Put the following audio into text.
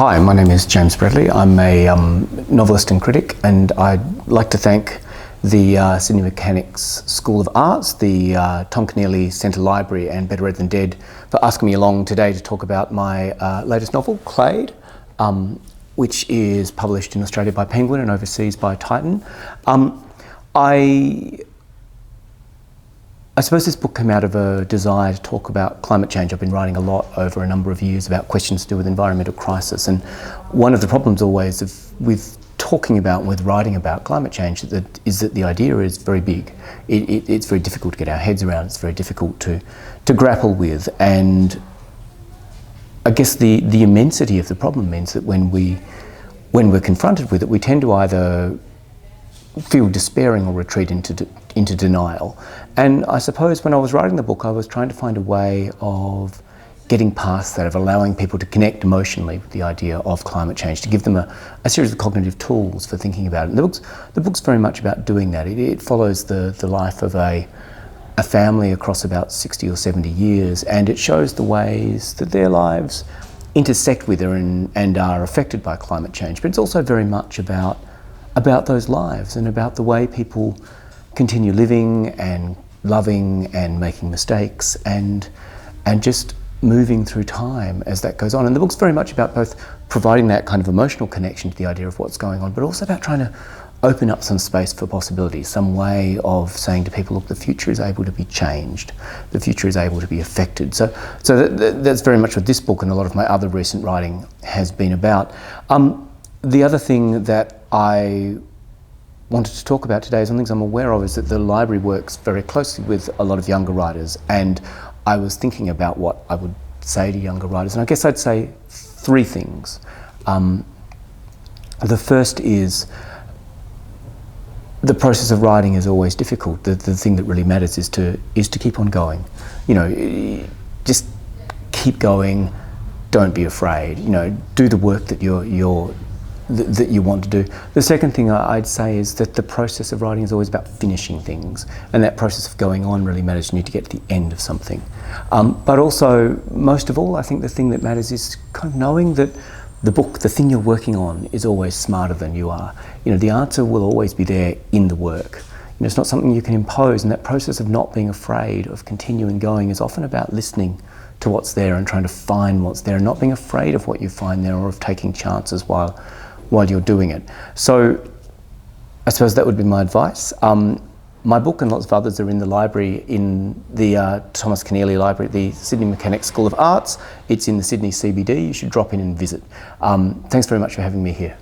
Hi, my name is James Bradley. I'm a novelist and critic, and I'd like to thank the Sydney Mechanics School of Arts, the Tom Keneally Centre Library and Better Read Than Dead for asking me along today to talk about my latest novel, Clade, which is published in Australia by Penguin and overseas by Titan. I suppose this book came out of a desire to talk about climate change. I've been writing a lot over a number of years about questions to do with environmental crisis, and one of the problems always with talking about, with writing about climate change is that the idea is very big. It's very difficult to get our heads around, it's very difficult to grapple with, and I guess the immensity of the problem means that when we're confronted with it, we tend to either feel despairing or retreat into denial. And I suppose when I was writing the book, I was trying to find a way of getting past that, of allowing people to connect emotionally with the idea of climate change, to give them a series of cognitive tools for thinking about it. And the book's very much about doing that. It follows the life of a family across about 60 or 70 years, and it shows the ways that their lives intersect with her and are affected by climate change. But it's also very much about those lives and about the way people continue living and loving and making mistakes and just moving through time as that goes on. And the book's very much about both providing that kind of emotional connection to the idea of what's going on, but also about trying to open up some space for possibility, some way of saying to people, look, the future is able to be changed, the future is able to be affected. So that's very much what this book and a lot of my other recent writing has been about. The other thing that I wanted to talk about today, is one of the things I'm aware of, is that the library works very closely with a lot of younger writers, and I was thinking about what I would say to younger writers, and I guess I'd say three things. The first is the process of writing is always difficult. The thing that really matters is to keep on going. You know, just keep going. Don't be afraid. You know, do the work that that you want to do. The second thing I'd say is that the process of writing is always about finishing things, and that process of going on really matters. You need to get to the end of something. But also, most of all, I think the thing that matters is kind of knowing that the book, the thing you're working on, is always smarter than you are. You know, the answer will always be there in the work. You know, it's not something you can impose, and that process of not being afraid of continuing going is often about listening to what's there and trying to find what's there, and not being afraid of what you find there or of taking chances while you're doing it. So I suppose that would be my advice. My book and lots of others are in the library, in the Thomas Keneally Library at the Sydney Mechanics School of Arts. It's in the Sydney CBD. You should drop in and visit. Thanks very much for having me here.